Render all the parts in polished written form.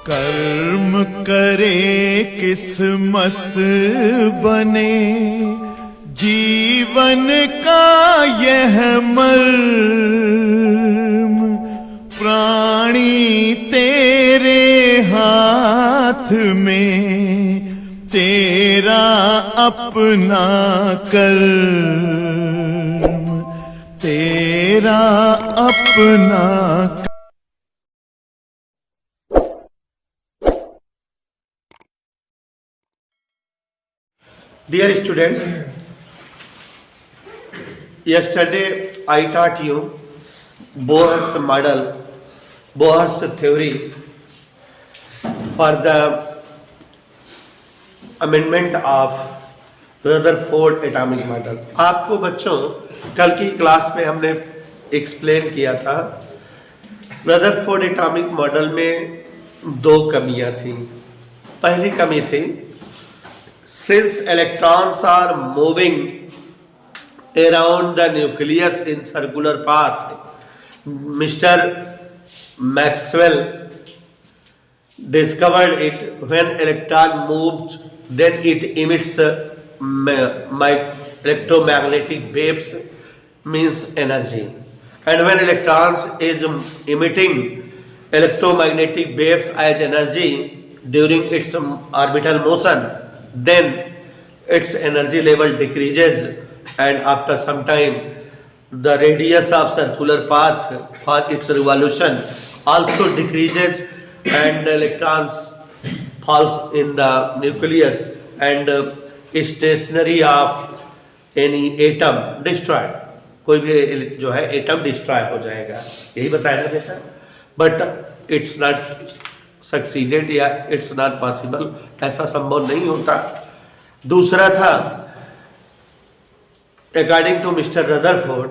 कर्म करे किस्मत बने, जीवन का यह मर्म, प्राणी तेरे हाथ में, तेरा अपना कर्म, तेरा अपना। Dear students, yesterday I taught you Bohr's model, Bohr's theory for the amendment of Rutherford atomic model. आपको बच्चों कल की क्लास में हमने एक्सप्लेन किया था रदरफोर्ड एटॉमिक मॉडल में दो कमियां थी। पहली कमी थी, since electrons are moving around the nucleus in circular path, Mr. Maxwell discovered it. When electron moves, then it emits electromagnetic waves, means energy. And when electrons is emitting electromagnetic waves as energy during its orbital motion, then its energy level decreases, and after some time the radius of circular path for its revolution also decreases, and the electrons falls in the nucleus, and stationary of any atom destroyed, कोई भी जो है atom destroy हो जाएगा, यही बताया ना बेटा। बट इट्स नॉट सक्सीडेड या इट्स नॉट पॉसिबल, ऐसा संभव नहीं होता। दूसरा था, according to mister Rutherford,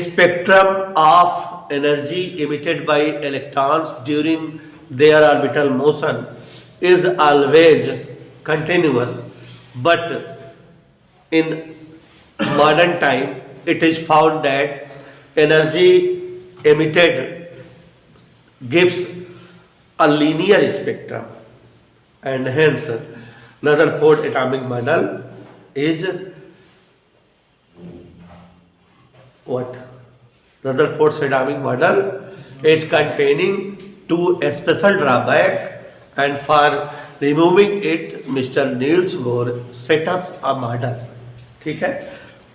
spectrum of energy emitted by electrons during their orbital motion is always continuous, but in modern time it is found that energy emitted gives a linear spectrum, and hence Rutherford atomic model is what? Rutherford's atomic model is containing two special drawback, and for removing it Mr. Niels Bohr set up a model. ठीक है,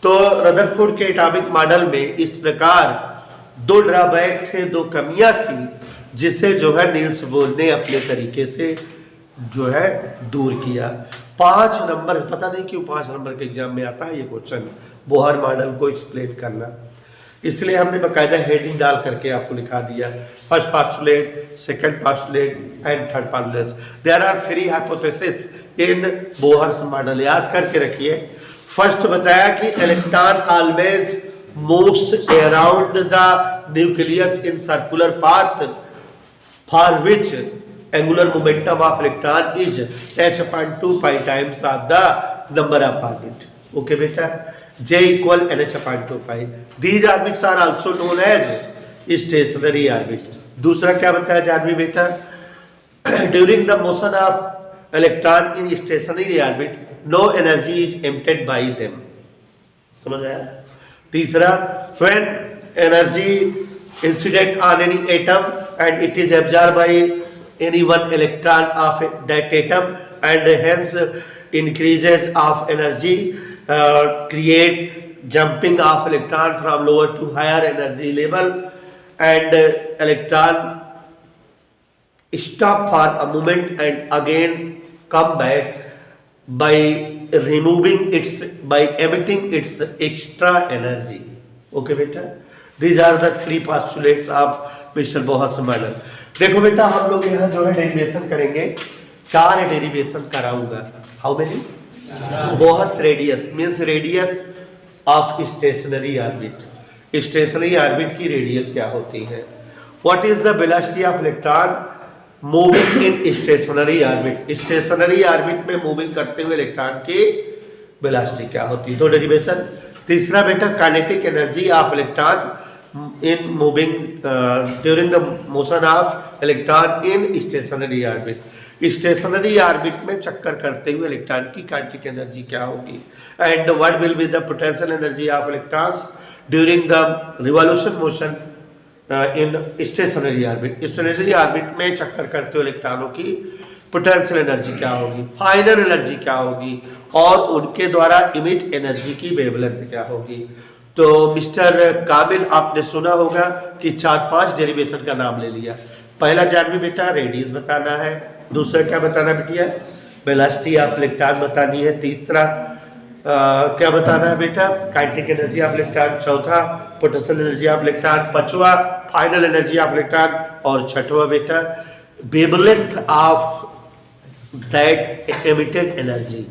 तो Rutherford के atomic model में इस प्रकार दो drawback थे, दो कमियां थी, जिसे जो है नील्स बोर ने अपने तरीके से जो है दूर किया। 5 नंबर, पता नहीं क्यों 5 नंबर के एग्जाम में आता है ये क्वेश्चन, बोहर मॉडल को एक्सप्लेन करना, इसलिए हमने बकायदा हेडिंग डाल करके आपको लिखा दिया, first postulate, second postulate and third postulate. There are 3 hypothesis in Bohr's model, याद करके रखिए। फर्स्ट बताया कि electron always moves around the nucleus in circular path for which angular momentum of electron is h/2 pi times of the number of orbit. Okay बेटा, J = NH/2 pi. These orbits are also known as stationary orbit. दूसरा क्या बताया जानवी बेटा, during the motion of electron in stationary orbit no energy is emitted by them. समझ आया? तीसरा, when energy incident on any atom and it is absorbed by any one electron of that atom and hence increases of energy create jumping of electron from lower to higher energy level, and electron stop for a moment and again come back by emitting its extra energy. Okay beta, these are the 3 postulates of Mr. Bohr's model. देखो बेटा, हम लोग यहाँ जो है derivation करेंगे, 4 derivation कराऊंगा। How many? Bohr's radius means radius of stationery orbit. Stationery orbit की रेडियस क्या होती है? What is the velocity of electron moving in stationary orbit? Stationery orbit में मूविंग करते हुए इलेक्ट्रॉन की वेलोसिटी क्या होती है? 2 डेरिवेशन। तीसरा बेटा, kinetic energy of electron in moving during the motion of electron in stationary orbit. Stationery orbit में चक्कर करते हुए इलेक्ट्रॉन की काइनेटिक एनर्जी क्या होगी, and what will be the potential energy of electrons during the revolution motion in stationary orbit. Stationery orbit में चक्कर करते हुए इलेक्ट्रॉनों की पोटेंशियल एनर्जी क्या होगी, फाइनल एनर्जी क्या होगी, और उनके द्वारा इमिट एनर्जी की वेवलेंथ क्या होगी. तो मिस्टर काबिल, आपने सुना होगा कि 4-5 डेरिवेशन का नाम ले लिया. पहला जानवी बेटा रेडियस बताना है, दूसरा क्या बताना बेटिया, वेलोसिटी ऑफ इलेक्ट्रॉन बतानी है, तीसरा क्या बताना है बेटा, काइनेटिक एनर्जी ऑफ इलेक्ट्रॉन, चौथा पोटेंशियल एनर्जी ऑफ इलेक्ट्रॉन, पांचवा फाइनल एनर्जी ऑफ इलेक्ट्रॉन, और छठवा बेटा wavelength of that emitted energy,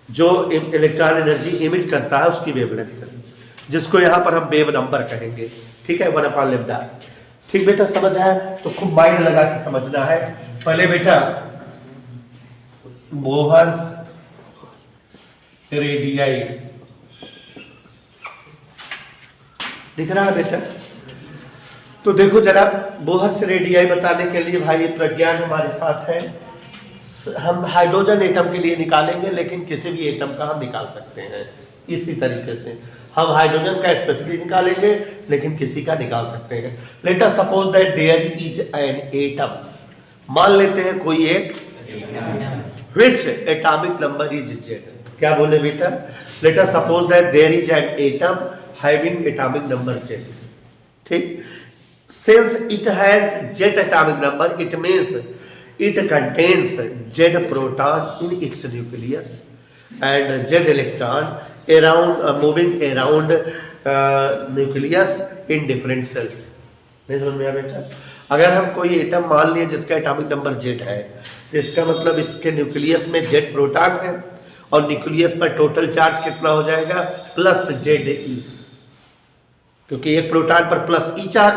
जो इलेक्ट्रॉन एनर्जी इमिट करता है उसकी वेवलेंथ, जिसको यहाँ पर हम वेव नंबर कहेंगे. ठीक है, 1/λ. ठीक बेटा, समझ आया? तो खूब माइंड लगा के समझना है. पहले बेटा बोहर्स रेडियाई दिख रहा है बेटा? तो देखो जरा, बोहर्स रेडियाई बताने के लिए भाई प्रज्ञान हमारे साथ है. हम हाइड्रोजन एटम के लिए निकालेंगे, लेकिन किसी भी एटम का हम निकाल सकते हैं. इसी तरीके से हम हाइड्रोजन का स्पेसिफिक निकालेंगे, लेकिन किसी का निकाल सकते हैं. Let us suppose that there is an atom. मान लेते हैं कोई एक, which atomic number is Z. क्या बोले बेटा? Let us suppose that there is an atom having atomic number Z. ठीक, since it has Z atomic number, it means it contains Z proton in its nucleus and Z electron around moving around nucleus in different cells. नहीं समझ में आया बेटा? अगर हम कोई atom मान लिए जिसका एटॉमिक नंबर Z है, तो इसका मतलब इसके न्यूक्लियस में Z प्रोटॉन है, और न्यूक्लियस पर टोटल चार्ज कितना हो जाएगा, प्लस ZE, क्योंकि एक प्रोटॉन पर प्लस E चार्ज,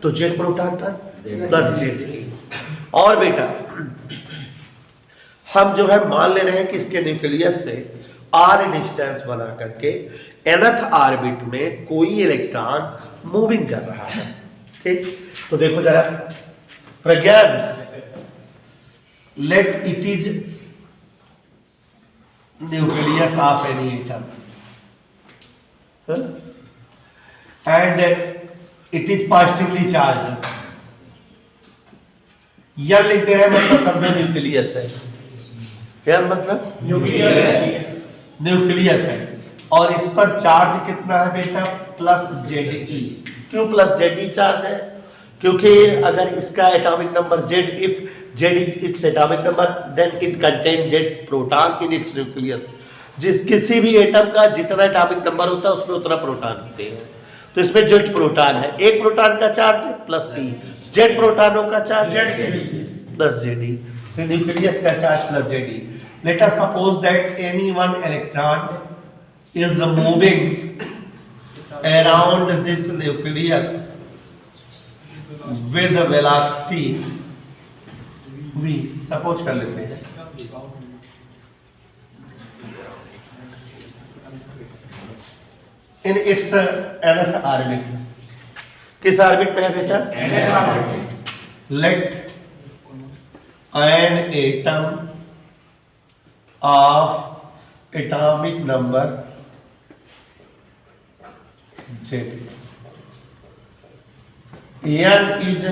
तो Z प्रोटॉन पर प्लस ZE. और बेटा हम जो है मान ले रहे हैं कि इसके न्यूक्लियस से r डिस्टेंस बना करके nth ऑर्बिट में कोई इलेक्ट्रॉन मूविंग कर रहा है. ठीक, तो देखो जरा Pragyan, let it is nucleus of any atom and it is positively charge. यार लिखते हैं मतलब सब में न्यूक्लियस है. यार मतलब न्यूक्लियस है, और इस पर चार्ज कितना है बेटा, प्लस ZE. क्यों प्लस ZE चार्ज है? क्योंकि अगर इसका atomic number Z, if Z is its atomic number, then it contain Z proton in its nucleus. जिस किसी भी एटम का जितना एटॉमिक नंबर होता है उसमें उतना प्रोटॉन होते हैं. तो इसमें Z प्रोटॉन है, एक प्रोटॉन का चार्ज प्लस E, Z प्रोटॉनों का चार्ज प्लस ZE, न्यूक्लियस का charge plus ZE. Let us suppose that any one electron is moving around this nucleus with velocity v. Suppose कर लेते हैं इन इट्स nth ऑर्बिट. किस orbit में है बेटा? nth orbit. Let an atom of atomic number Z. N is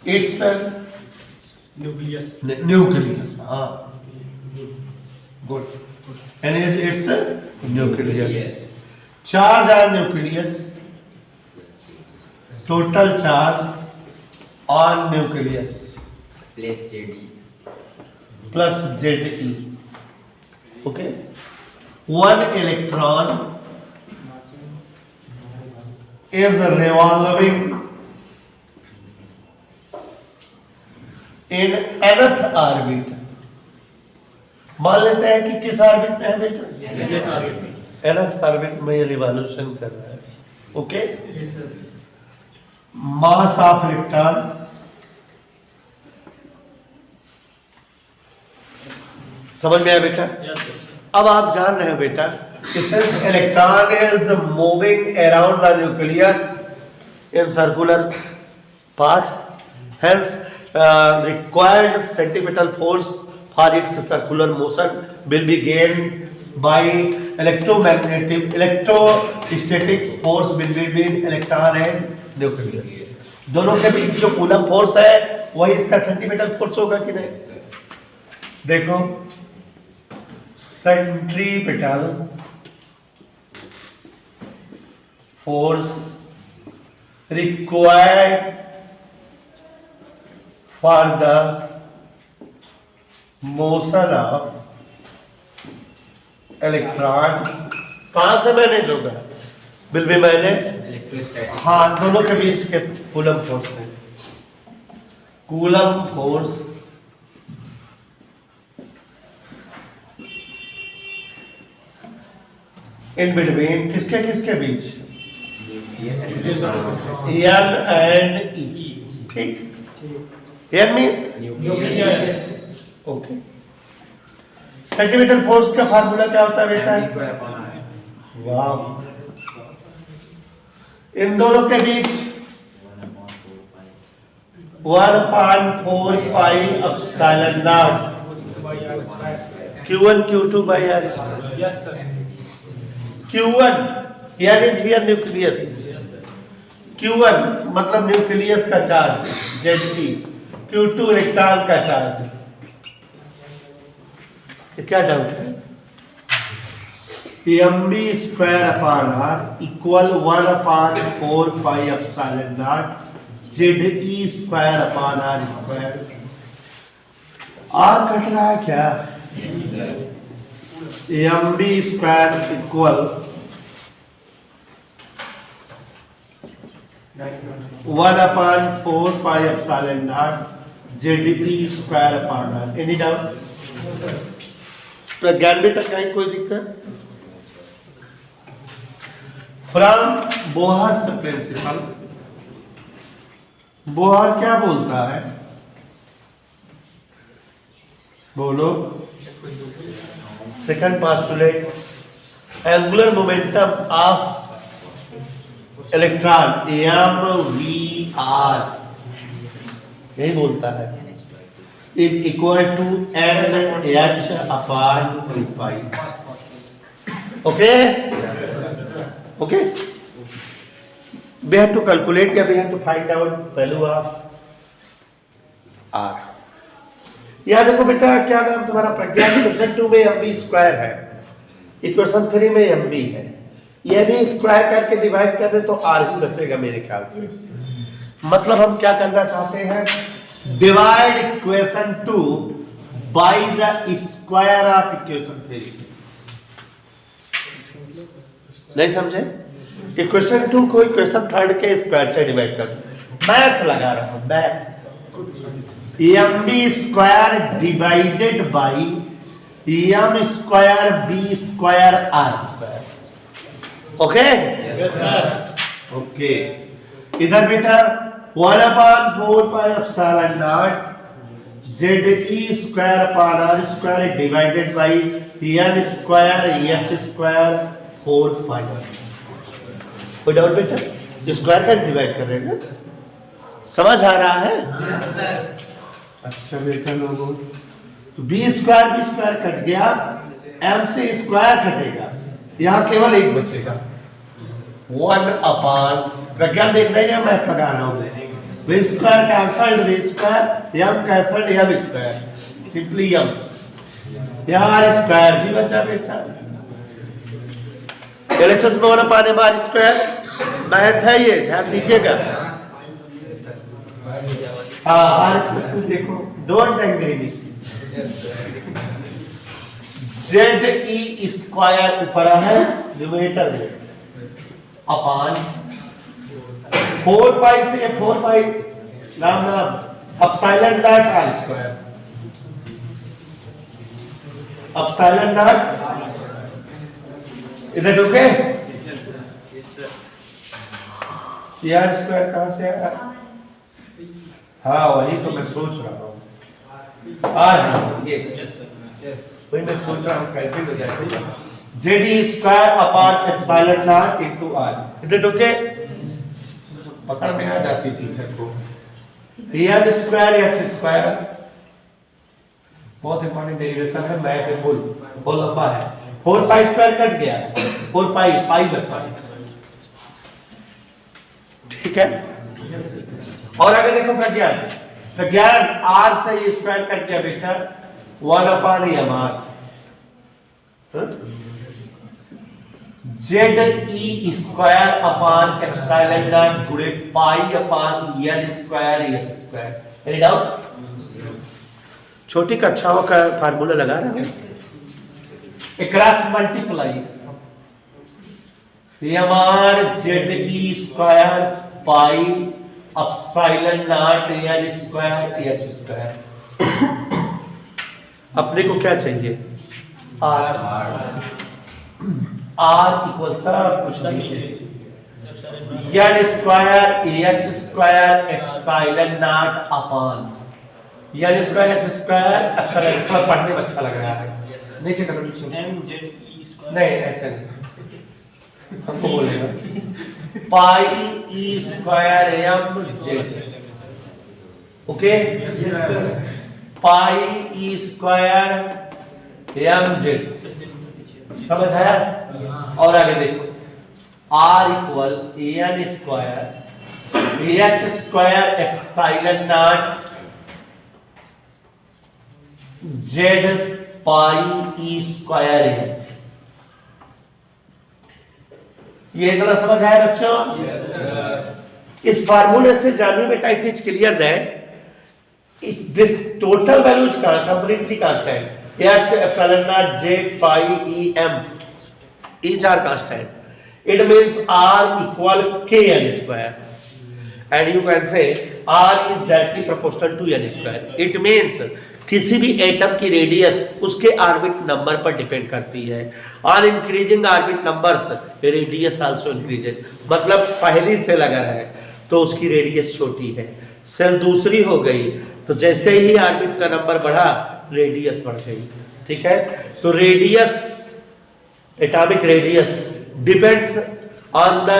its nucleus. हाँ, good. N is its nucleus. Charge on nucleus. Total charge on nucleus plus ZE. Okay, one electron is revolving in nth orbit. मान लेते हैं कि किस orbit में है बेटा? nth orbit में ये रिवॉल्यूशन कर रहा है. ओके, मास ऑफ इलेक्ट्रॉन समझ में आया बेटा? अब आप जान रहे हो बेटा Since electron is moving around the nucleus in circular path, hence required centripetal force for its circular motion will be gained by electrostatic force between electron and nucleus. दोनों के बीच जो कूलम फोर्स है वही इसका सेंटीमीटर फोर्स होगा कि नहीं? देखो, centripetal force required for the motion of electron कहां से मैनेज होगा? विल बी मैनेज, हाँ, दोनों के बीच के कूलम फोर्स है। कूलम फोर्स इन बिटवीन किसके किसके बीच? N and E. ठीक, N means okay. Centimetre force का फार्मूला क्या होता है बेटा? वाह, इन दोनों के बीच 1/4 pi epsilon naught Q1 Q2 by R square. Yes, sir. Q1 यार इज हियर न्यूक्लियस। Q1 मतलब न्यूक्लियस का चार्ज Ze, Q2 इलेक्ट्रॉन का चार्ज। क्या डाउट है? mb square upon r equal 1/4 pi epsilon naught Ze square upon r square. r cut रहा है क्या? mb square equal 1/4 pi epsilon naught Ze square upon r। Any doubt? Pragyan बेटा कहीं कोई दिक्कत? फ्रॉम बोहर्स प्रिंसिपल, बोहर क्या बोलता है? बोलो। Second postulate, angular momentum of electron mvr यही बोलता है is equal to mh upon 2 pi. Okay? Okay? We have to calculate या we have to find out value of r. याद देखो बेटा, क्या नाम तुम्हारा? प्रज्ञा। क्वेश्चन 2 में mb स्क्वायर है, इक्वेशन 3 में mb है। ये भी स्क्वायर करके डिवाइड कर दे तो r ही बचेगा मेरे ख्याल से। मतलब हम क्या करना चाहते हैं? Divide equation 2 by the square of equation 3। नहीं समझे? इक्वेशन 2 को इक्वेशन 3 के स्क्वायर से डिवाइड कर। मैथ लगा रहा हूं, math. mb square divided by m square b square r square. Okay? Yes, sir. Okay, इधर बेटा 1/4 pi epsilon naught Ze square upon r square divided by n square h square 4 पाई। कोई doubt बेटा? Square का divide कर रहे हैं ना? समझ आ रहा है? Yes, sir. अच्छा बेटा लोगों, तो b स्क्वायर कट गया, m से स्क्वायर कटेगा, यहाँ केवल एक बचेगा 1/। प्रज्ञान देख रहे हैं? मैं लगा रहा हूँ। v square cancelled, v square, m cancelled, m square, simply m। यहाँ r स्क्वायर भी बचा बेटा। LHS में 1/r स्क्वायर मैथ है, ये ध्यान दीजिएगा। हाँ, RHS में देखो, don't angry me. Ze square ऊपर है, न्यूमरेटर है, अपॉन 4 पाई से 4 पाई नाम epsilon not r square, epsilon not. इधर ओके? r स्क्वायर कहां से आया? हाँ, वही तो मैं सोच रहा हूँ। ये वही मैं सोच रहा हूँ कैसे हो जाए। ZE square upon epsilon not into R। Is it okay? पकड़ में आ जाती टीचर को। L स्क्वायर H स्क्वायर बहुत इंपॉर्टेंट डेरिवेशन है, मैथ है फुल बहुत लंबा है। 4 पाई स्क्वायर कट गया, 4 पाई बचा, ठीक है। और आगे देखो प्रज्ञान R से ये स्क्वायर कट गया बेटा, 1 upon EMR ZE square upon epsilon naught गुणे pi upon L square H square. Any doubt? छोटी कक्षाओं का फार्मूला लगा रहा हूं, cross multiply EMR ZE square pi epsilon naught L square H square. अपने को क्या चाहिए? R इक्वल सब कुछ नहीं, L square H square epsilon not upon L square H square epsilon. थोड़ा पढ़ने में अच्छा लग रहा है, नीचे करो नहीं, ऐसे नहीं हमको बोलेगा pi E square M Z। Okay, pi E square M Z समझ आया? और आगे देखो R equal AN square H square epsilon naught Z pi E square M। ये इतना समझ आया बच्चों? इस फार्मूले से जानिए बेटा, it is clear that this total values completely constant, H epsilon naught J pi E M each are constant. It means R equal KN square, and you can say R is directly proportional to N square. It means किसी भी atom की radius उसके orbit number पर depend करती है। On increasing orbit numbers radius also increases. मतलब पहली cell अगर है तो उसकी रेडियस छोटी है, सेल दूसरी हो गई तो जैसे ही ऑर्बिट का नंबर बढ़ा रेडियस बढ़ गई, ठीक है। तो radius, atomic radius depends on the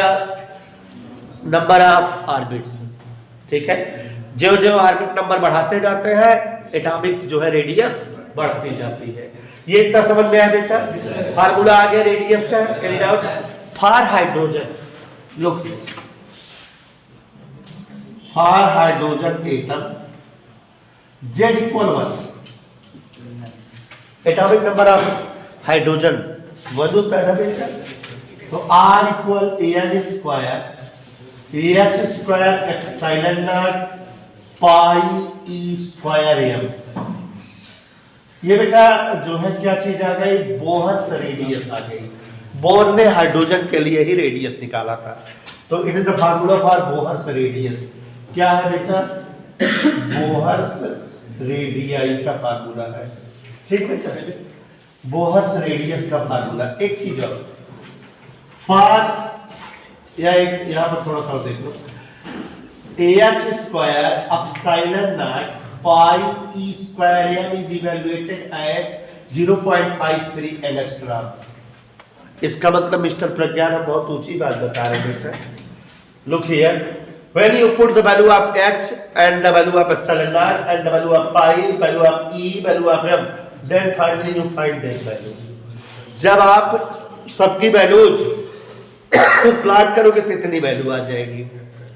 number of orbits, ठीक है। जो जो ऑर्बिट नंबर बढ़ाते जाते हैं एटॉमिक जो है रेडियस बढ़ती जाती है। ये इतना समझ में आया बेटा? फार्मूला आ गया रेडियस का। Carry out for hydrogen, look for hydrogen atom Z equal 1, atomic number of hydrogen 1 होता है ना बेटा। तो R equal AN square H square epsilon naught pi E square M। ये बेटा जो है क्या चीज आ गई? बोहर्स रेडियस आ गई। बोर ने हाइड्रोजन के लिए ही रेडियस निकाला था, तो it is the formula for Bohr's radius. क्या है बेटा? बोहर्स रेडियाई का फार्मूला है, ठीक है। बोहर्स रेडियस का फार्मूला। एक चीज और फॉर या एक यहां पर थोड़ा सा देख लो, AH square epsilon naught pi E square M is evaluated at 0.53 angstrom. इसका मतलब मिस्टर प्रज्ञान हम बहुत ऊंची बात बता रहे हैं बेटा। Look here, when you put the value of H and the value of epsilon naught and the value of pi, value of E, value of M, then finally you find this value. जब आप सबकी values plot करोगे तो इतनी value आ जाएगी,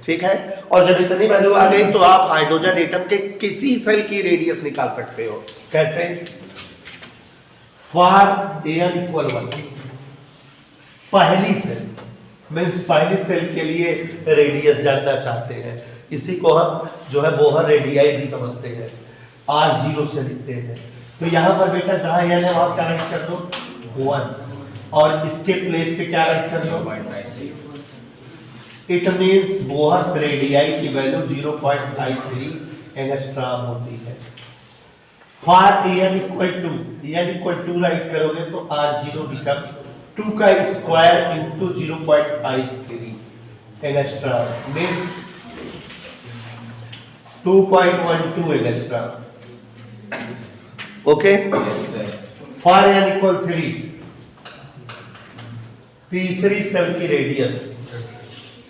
ठीक है। और जब इतनी वैल्यू आ गई तो आप हाइड्रोजन एटम के किसी सेल की रेडियस निकाल सकते हो। कैसे? फॉर AN इक्वल 1, पहली सेल मीन्स पहली सेल के लिए रेडियस जानना चाहते हैं, इसी को हम जो है बोहर रेडियाई भी समझते हैं, R0 से लिखते हैं। तो यहाँ पर बेटा जहाँ N है वहाँ क्या राइट कर दो 1, और इसके प्लेस पे क्या राइट कर दो? इट मींस बोहर्स रेडियाई की वैल्यू 0.53 एंगस्ट्रॉम होती है। For AN equal to write करोगे तो R0 बिकम 2 का square into 0.53 angstrom means 2.12 angstrom. Okay, for N equal 3 तीसरी सेल की रेडियस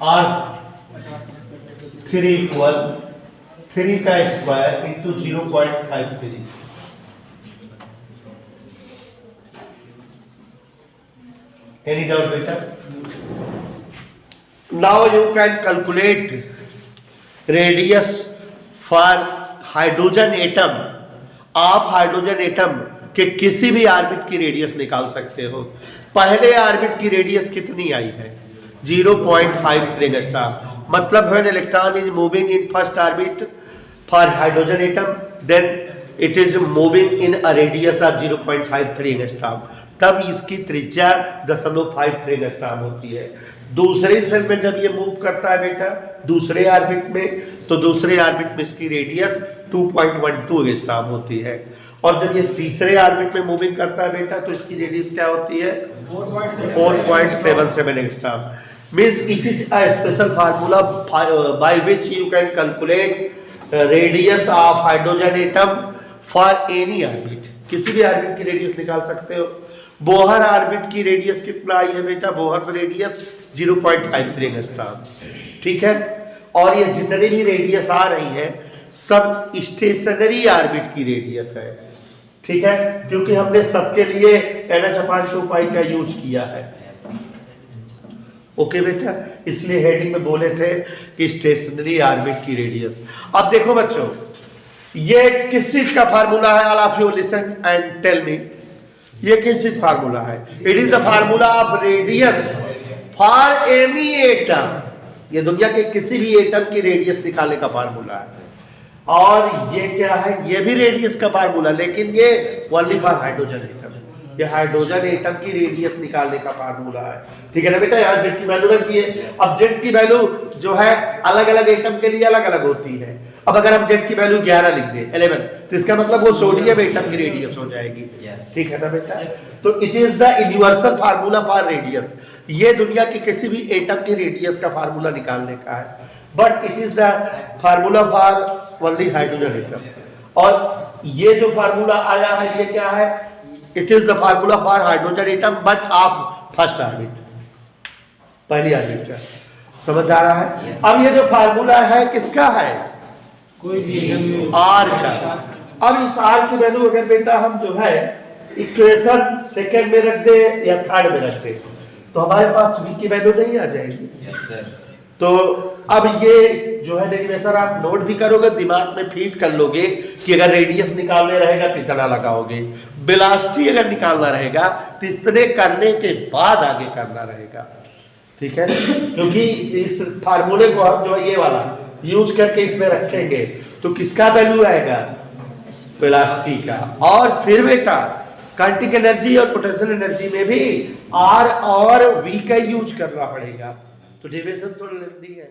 R3 इक्वल 3 का स्क्वायर इंटू 0.53। एनी डाउट बेटा? Now you can calculate radius for hydrogen atom. आप hydrogen atom के किसी भी ऑर्बिट की रेडियस निकाल सकते हो। पहले ऑर्बिट की रेडियस कितनी आई है? 0.53 एंगस्ट्रॉम। मतलब when electron is moving in first orbit for hydrogen atom, then it is moving in a radius of 0.53 angstrom. तब इसकी त्रिज्या 0.53 एंगस्ट्रॉम होती है। दूसरे सेल में जब ये मूव करता है बेटा दूसरे ऑर्बिट में, तो दूसरे ऑर्बिट में इसकी रेडियस 2.12 एंगस्ट्रॉम होती है। और जब ये तीसरे ऑर्बिट में मूविंग करता है बेटा तो इसकी रेडियस क्या होती है? 4.77 angstrom. Means it is a special formula by which you can calculate radius of hydrogen atom for any orbit. किसी भी ऑर्बिट की रेडियस निकाल सकते हो। बोहर ऑर्बिट की रेडियस कितना आई है बेटा? Bohr radius 0.53 angstrom. ठीक है। और ये जितनी भी रेडियस आ रही है सब स्टेशनरी ऑर्बिट की रेडियस है। ठीक है, क्योंकि हमने सबके लिए NH/2π का यूज किया है। ओके बेटा, इसलिए हेडिंग में बोले थे कि स्टेशनरी ऑर्बिट की रेडियस। अब देखो बच्चों, ये किस चीज का फार्मूला है? All of you listen and tell me, ये किस चीज फार्मूला है? It is the formula of radius for any atom. ये दुनिया के किसी भी एटम की रेडियस निकालने का फार्मूला है। और ये क्या है? ये भी रेडियस का फार्मूला, लेकिन ये ओनली फॉर हाइड्रोजन एटम। ये हाइड्रोजन एटम की रेडियस निकालने का फार्मूला है। ठीक है ना बेटा? यहाँ जेड की वैल्यू रखी है। अब जेड की वैल्यू जो है अलग अलग एटम के लिए अलग अलग होती है। अब अगर हम जेड की वैल्यू 11 लिख दें 11, तो इसका मतलब वो सोडियम एटम की रेडियस हो जाएगी। ठीक है ना बेटा? तो it is the universal formula for radius. ये दुनिया के किसी भी एटम की रेडियस का फार्मूला निकालने का है, but it is the formula for only hydrogen atom. और ये जो फार्मूला आया है ये क्या है? It is the formula for hydrogen atom but of first orbit, पहली ऑर्बिट का। समझ आ रहा है? अब ये जो फार्मूला है किसका है? कोई भी आर का। अब इस आर की वैल्यू अगर बेटा हम जो है इक्वेशन सेकंड में रख दे या थर्ड में रख दे तो हमारे पास v की वैल्यू नहीं आ जाएगी। Yes sir. तो अब ये जो है डेरिवेशन आप नोट भी करोगे, दिमाग में फीड कर लोगे कि अगर रेडियस निकालने रहेगा तो इतना लगाओगे, वेलोसिटी अगर निकालना रहेगा तो इतने करने के बाद आगे करना रहेगा। ठीक है, क्योंकि इस फार्मूले को हम जो है ये वाला यूज करके इसमें रखेंगे तो किसका वैल्यू आएगा? वेलोसिटी का। और फिर बेटा काइनेटिक एनर्जी और पोटेंशियल एनर्जी में भी आर और वी का यूज करना पड़ेगा। तो डेरिवेशन थोड़ा लेंदी है।